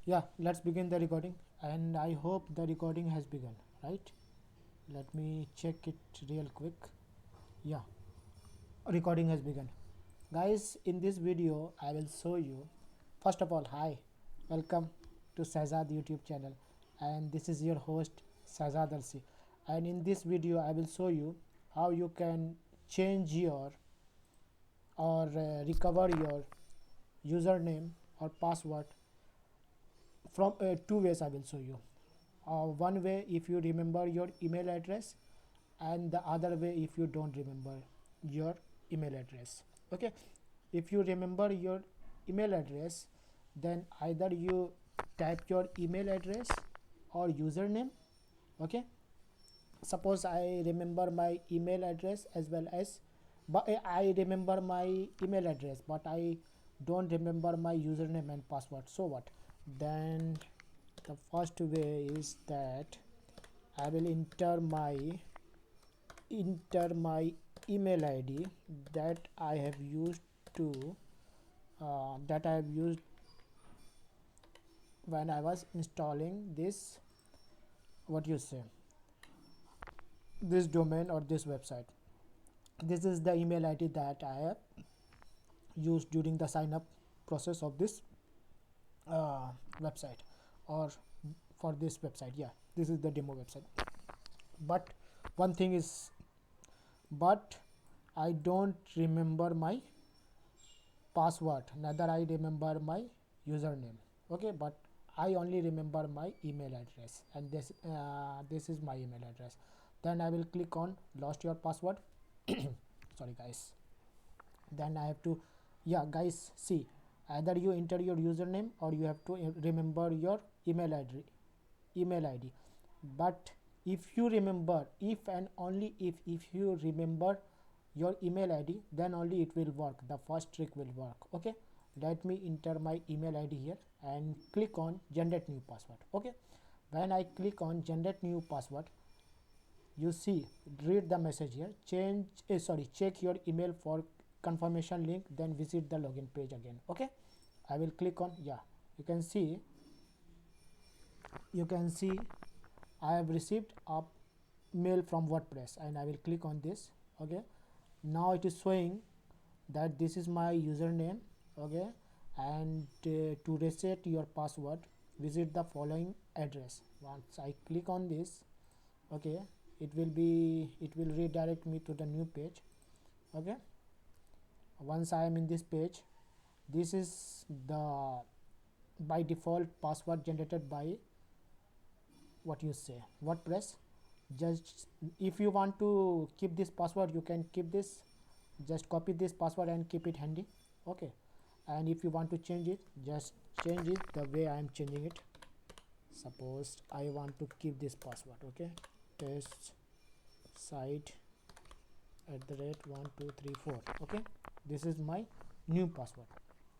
Yeah, let's begin the recording, and I hope the recording has begun, right? Let me check it real quick. Yeah, recording has begun. Guys, in this video, I will show you. First of all, hi, welcome to Shahzad YouTube channel, and this is your host Shahzad Arsi. And in this video, I will show you how you can change your or recover your username or password from two ways. I will show you. One way if you remember your email address, and the other way if you don't remember your email address. Okay, if you remember your email address, then either you type your email address or username. Okay, suppose I remember my email address as well as, but I remember my email address but I don't remember my username and password. So what? Then the first way is that I will enter my email ID that I have used to that I have used when I was installing this, what you say, this domain or this website. This is the email ID that I have used during the sign up process of this website, or for this website. Yeah, this is the demo website. But one thing is, but I don't remember my password, neither I remember my username. Okay, but I only remember my email address, and this is my email address. Then I will click on lost your password. Sorry guys. Then I have to, yeah guys, see, either you enter your username or you have to remember your email id. But if you remember, if and only if you remember your email id, then only it will work, the first trick will work. Okay, let me enter my email id here and click on generate new password. Okay, when I click on generate new password, you see, read the message here, check your email for confirmation link, then visit the login page again. Okay, I will click on, yeah, you can see, I have received a mail from WordPress, and I will click on this. Okay, now it is showing that this is my username. Okay, and to reset your password, visit the following address. Once I click on this, okay, it will redirect me to the new page. Okay, once I am in this page, this is the by default password generated by, what you say, WordPress. Just if you want to keep this password, you can keep this, just copy this password and keep it handy. Okay, and if you want to change it, just change it the way I am changing it. Suppose I want to keep this password. Okay, test site at the rate 1234. Okay, this is my new password.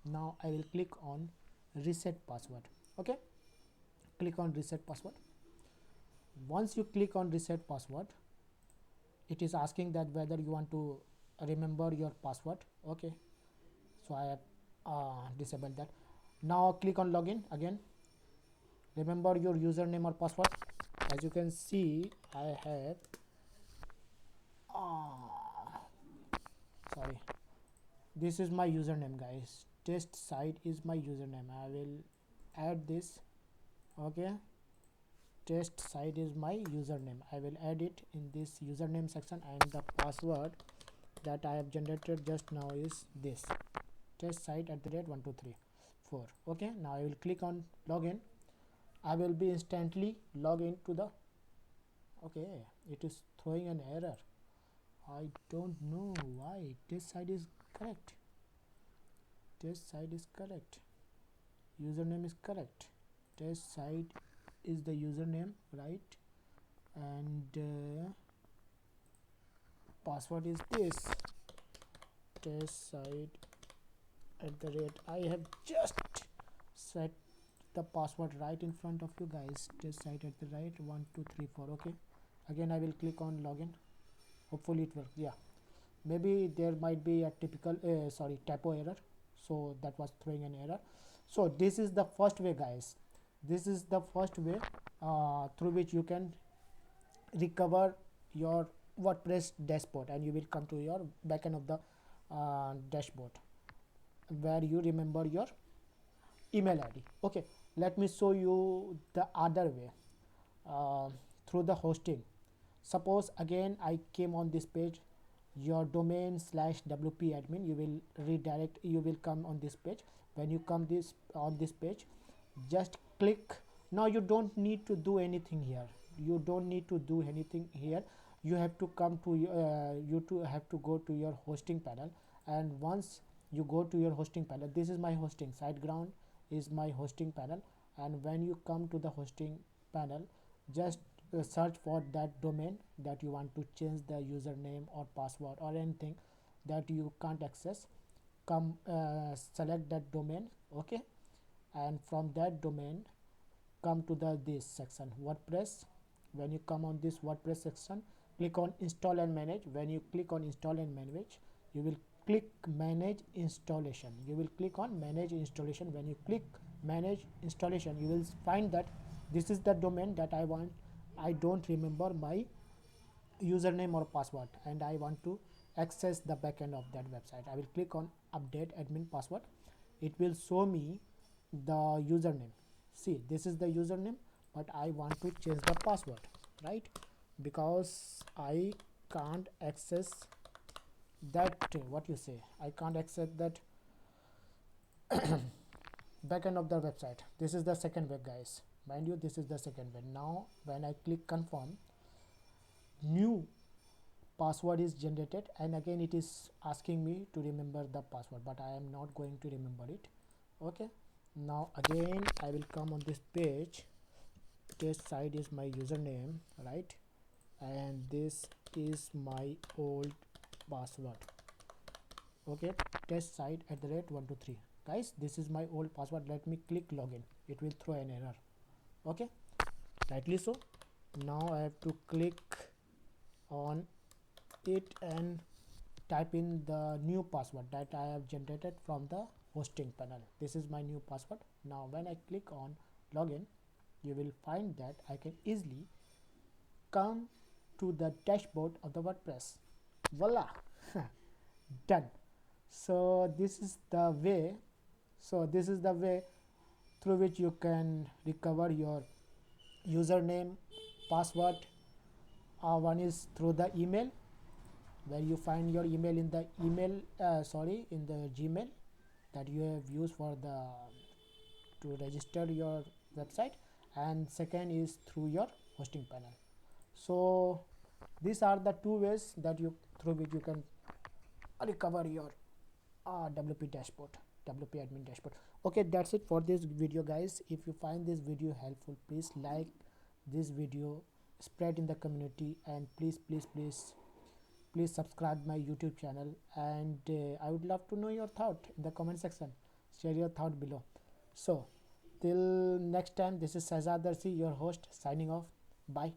Now I will click on reset password. Okay, click on reset password. Once you click on reset password, it is asking that whether you want to remember your password. Okay, so I have disabled that. Now click on login again, remember your username or password. As you can see, I have sorry, this is my username guys, test site is my username. I will add this. Okay, test site is my username. I will add it in this username section, and the password that I have generated just now is this, test site at the rate 1234. Okay, now I will click on login. I will be instantly log into the, okay, it is throwing an error. I don't know why. Test site is correct, test site is correct, username is correct, test site is the username, right? And password is this, test site at the rate, I have just set the password right in front of you guys, test site at the rate 1234. Okay, again I will click on login. Hopefully it works. Yeah, maybe there might be a typical typo error, so that was throwing an error. So this is the first way guys. This is the first way through which you can recover your WordPress dashboard, and you will come to your backend of the dashboard where you remember your email ID. Okay, let me show you the other way uh, through the hosting. Suppose again I came on this page, your domain slash WP admin, you will redirect, you will come on this page. When you come this on this page, just click. Now you don't need to do anything here, you don't need to do anything here. You have to come to you to have to go to your hosting panel, and once you go to your hosting panel, this is my hosting, SiteGround is my hosting panel. And when you come to the hosting panel, just search for that domain that you want to change the username or password or anything that you can't access. Come select that domain. Okay, and from that domain come to the this section WordPress. When you come on this WordPress section, click on install and manage. When you click on install and manage, you will click manage installation. You will click on manage installation. When you click manage installation, you will find that this is the domain that I want. I don't remember my username or password, and I want to access the backend of that website. I will click on update admin password. It will show me the username. See, this is the username, but I want to change the password, right? Because I can't access that what you say, I can't access that backend of the website. This is the second way, guys, mind you, this is the second way. Now when I click confirm, new password is generated, and again it is asking me to remember the password, but I am not going to remember it. Okay, now again I will come on this page. Test site is my username, right? And this is my old password. Okay, test site at the rate 123. Guys, this is my old password. Let me click login, it will throw an error. Okay, rightly so. Now I have to click on it and type in the new password that I have generated from the hosting panel. This is my new password. Now when I click on login, you will find that I can easily come to the dashboard of the WordPress. Voila, done. So this is the way, through which you can recover your username, password. One is through the email, where you find your email in the in the Gmail that you have used for the to register your website, and second is through your hosting panel. So these are the two ways that you through which you can recover your WP dashboard, WP admin dashboard. Okay, that's it for this video, guys. If you find this video helpful, please like this video, spread in the community, and please subscribe my YouTube channel. And I would love to know your thought in the comment section. Share your thought below. So till next time, this is Shahzad Darsi, your host, signing off. Bye.